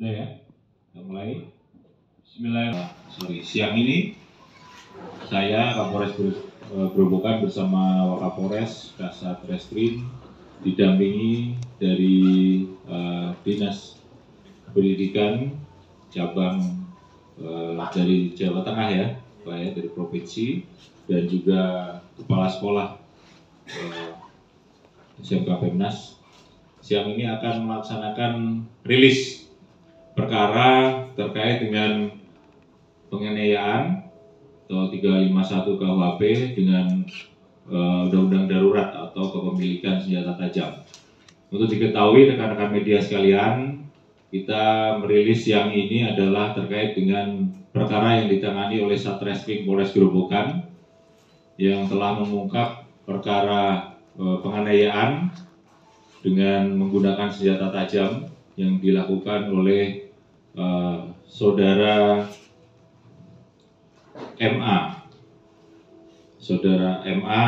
Sudah ya, kita mulai. Siang ini saya Kapolres Grobogan bersama Wakapolres Kasat Reskrim didampingi dari Dinas Pendidikan cabang dari Jawa Tengah ya, Pak ya, dari provinsi, dan juga kepala sekolah SMK Pemnas. Siang ini akan melaksanakan rilis perkara terkait dengan penganiayaan atau 351 KUHP dengan undang-undang darurat atau kepemilikan senjata tajam. Untuk diketahui rekan-rekan media sekalian, kita merilis siang ini adalah terkait dengan perkara yang ditangani oleh Satreskrim Polres Grobogan yang telah mengungkap perkara penganiayaan dengan menggunakan senjata tajam yang dilakukan oleh saudara MA. Saudara MA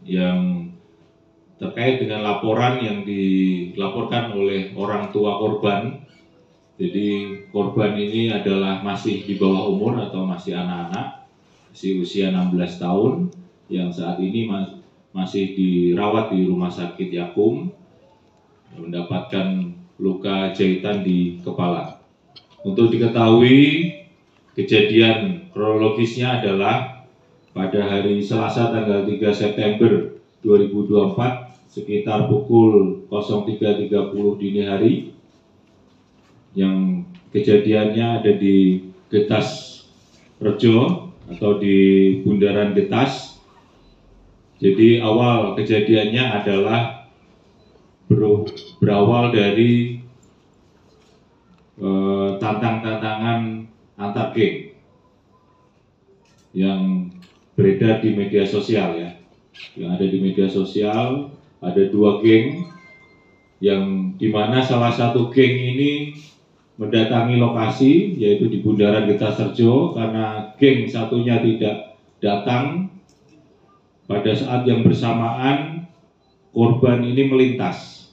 yang terkait dengan laporan yang dilaporkan oleh orang tua korban. Jadi korban ini adalah masih di bawah umur atau masih anak-anak, masih usia 16 tahun yang saat ini masih dirawat di Rumah Sakit Yakum, mendapatkan luka jahitan di kepala. Untuk diketahui, kejadian kronologisnya adalah pada hari Selasa tanggal 3 September 2024 sekitar pukul 03.30 dini hari, yang kejadiannya ada di Getas Rejo atau di Bundaran Getas. Jadi awal kejadiannya adalah berawal dari tantang-tantangan antar geng yang beredar di media sosial ya. Yang ada di media sosial ada dua geng yang dimana salah satu geng ini mendatangi lokasi yaitu di Bundaran Getas Rejo karena geng satunya tidak datang. Pada saat yang bersamaan korban ini melintas,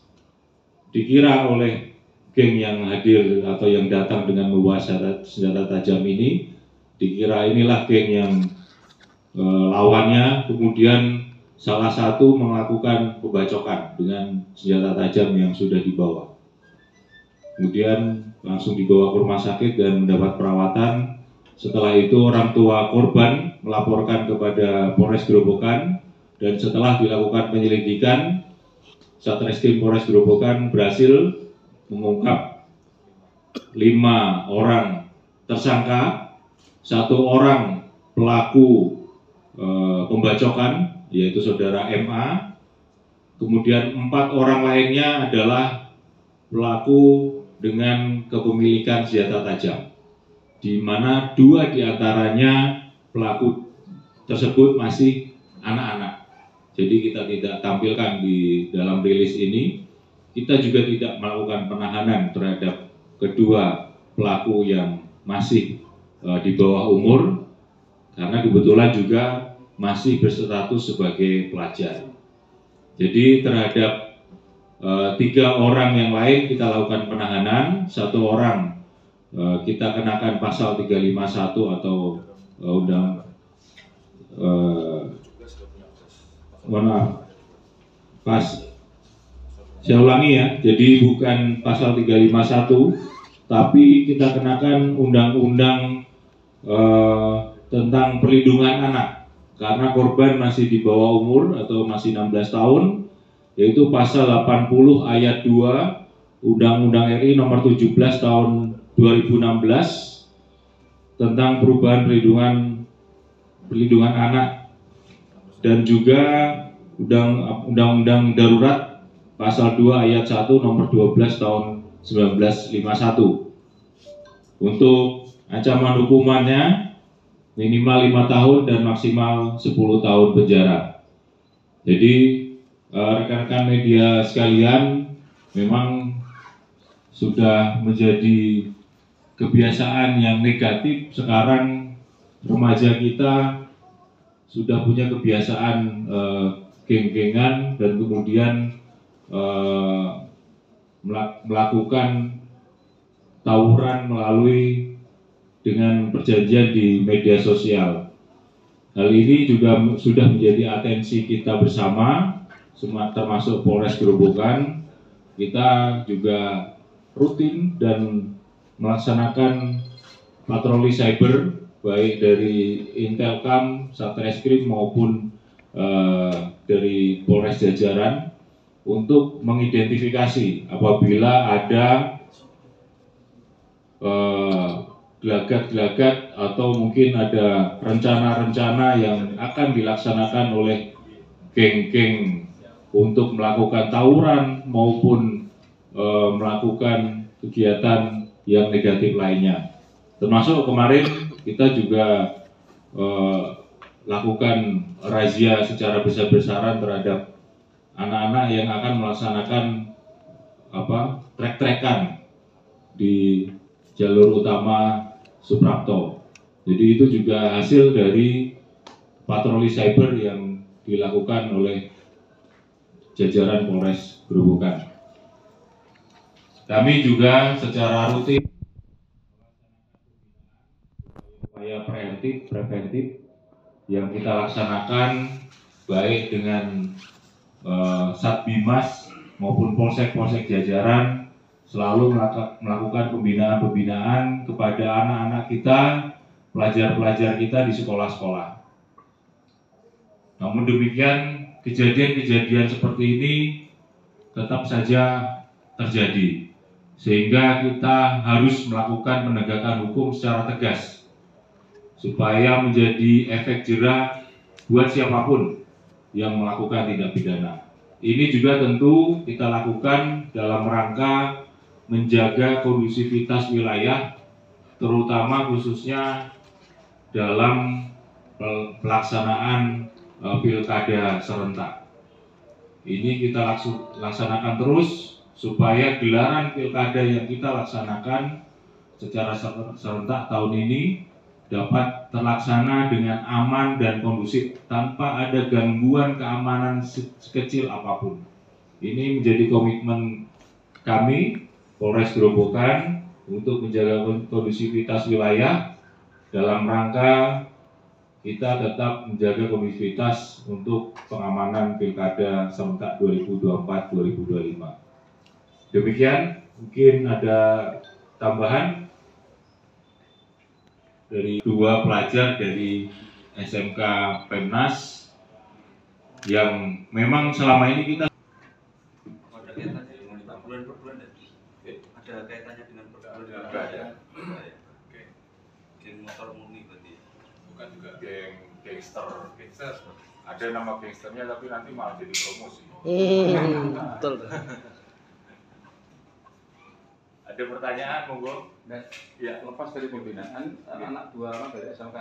dikira oleh geng yang hadir atau yang datang dengan membawa senjata tajam ini, dikira inilah geng yang lawannya, kemudian salah satu melakukan pembacokan dengan senjata tajam yang sudah dibawa. Kemudian langsung dibawa ke rumah sakit dan mendapat perawatan. Setelah itu orang tua korban melaporkan kepada Polres Grobogan, dan setelah dilakukan penyelidikan, Satreskrim Polres Grobogan berhasil mengungkap 5 orang tersangka, 1 orang pelaku pembacokan yaitu saudara MA, kemudian 4 orang lainnya adalah pelaku dengan kepemilikan senjata tajam, di mana 2 diantaranya pelaku tersebut masih anak-anak. Jadi kita tidak tampilkan di dalam rilis ini. Kita juga tidak melakukan penahanan terhadap kedua pelaku yang masih di bawah umur, karena kebetulan juga masih berstatus sebagai pelajar. Jadi terhadap 3 orang yang lain kita lakukan penahanan, 1 orang kita kenakan pasal 351 atau saya ulangi ya, jadi bukan pasal 351, tapi kita kenakan undang-undang tentang perlindungan anak, karena korban masih di bawah umur atau masih 16 tahun, yaitu pasal 80 ayat 2 Undang-Undang RI nomor 17 tahun 2016 tentang perubahan perlindungan anak, dan juga Undang-Undang Darurat pasal 2 ayat 1 nomor 12 tahun 1951. Untuk ancaman hukumannya minimal 5 tahun dan maksimal 10 tahun penjara. Jadi rekan-rekan media sekalian, memang sudah menjadi kebiasaan yang negatif sekarang, remaja kita sudah punya kebiasaan geng-gengan dan kemudian melakukan tawuran melalui dengan perjanjian di media sosial. Hal ini juga sudah menjadi atensi kita bersama, termasuk Polres Grobogan. Kita juga rutin dan melaksanakan patroli cyber baik dari Intelkam, Satreskrim maupun dari Polres jajaran untuk mengidentifikasi apabila ada gelagat-gelagat atau mungkin ada rencana-rencana yang akan dilaksanakan oleh geng-geng untuk melakukan tawuran maupun melakukan kegiatan yang negatif lainnya. Termasuk kemarin kita juga lakukan razia secara besar-besaran terhadap anak-anak yang akan melaksanakan trek-trekan di jalur utama Suprapto. Jadi itu juga hasil dari patroli cyber yang dilakukan oleh jajaran Polres Grobogan. Kami juga secara rutin upaya preventif yang kita laksanakan baik dengan Satbimas maupun polsek-polsek jajaran selalu melakukan pembinaan kepada anak-anak kita, pelajar-pelajar kita di sekolah-sekolah. Namun demikian, kejadian-kejadian seperti ini tetap saja terjadi, sehingga kita harus melakukan penegakan hukum secara tegas supaya menjadi efek jerah buat siapapun yang melakukan tindak pidana. Ini juga tentu kita lakukan dalam rangka menjaga kondusivitas wilayah, terutama khususnya dalam pelaksanaan pilkada serentak. Ini kita laksanakan terus supaya gelaran pilkada yang kita laksanakan secara serentak tahun ini dapat terlaksana dengan aman dan kondusif tanpa ada gangguan keamanan sekecil apapun. Ini menjadi komitmen kami Polres Grobogan untuk menjaga kondusivitas wilayah dalam rangka kita tetap menjaga kondusivitas untuk pengamanan pilkada serentak 2024-2025. Demikian, mungkin ada tambahan dari dua pelajar dari SMK Pemnas yang memang selama ini kita ada kaitannya dengan perbulan ada kaitannya dengan perbulan ya. Oke. Geng motor murni berarti Bukan juga gangster. Ada nama gangsternya tapi nanti malah jadi promosi. Betul. Ada pertanyaan, monggo? Ya, lepas dari pembinaan, anak dua orang dari SMK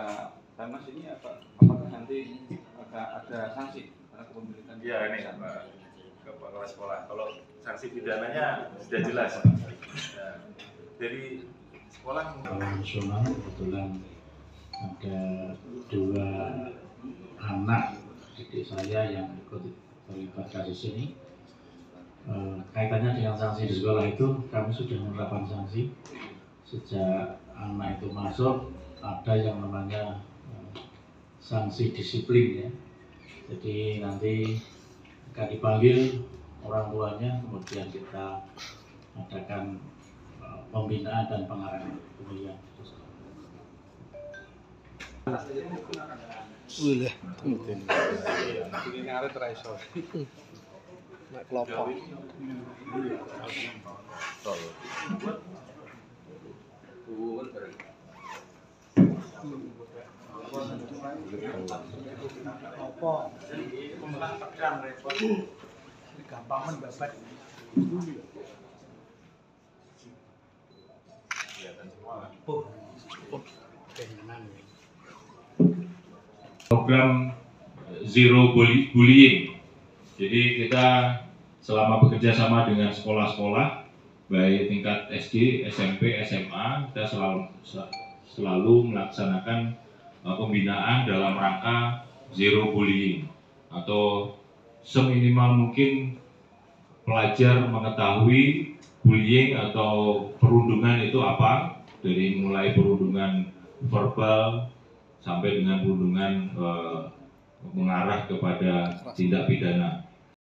Pemnas ini apakah nanti ada sanksi karena kepemilikan? Iya, ini ke kepala sekolah. Kalau sanksi pidananya sudah jelas. Nah, dari sekolah nasional kebetulan ada dua anak didik saya yang ikut terlibat kasus ini. Kaitannya dengan sanksi di sekolah itu kami sudah menerapkan sanksi sejak anak itu masuk. Ada yang namanya sanksi disiplin ya. Jadi nanti akan dipanggil orang tuanya, kemudian kita adakan pembinaan dan pengarahan kemudian. Wih, Ini ada teraiso. nak kelompok. Apa? Gampang mendapat. program Zero Bullying. Jadi kita selama bekerja sama dengan sekolah-sekolah baik tingkat SD, SMP, SMA, kita selalu melaksanakan pembinaan dalam rangka Zero Bullying atau seminimal mungkin pelajar mengetahui bullying atau perundungan itu apa, dari mulai perundungan verbal sampai dengan perundungan mengarah kepada tindak pidana.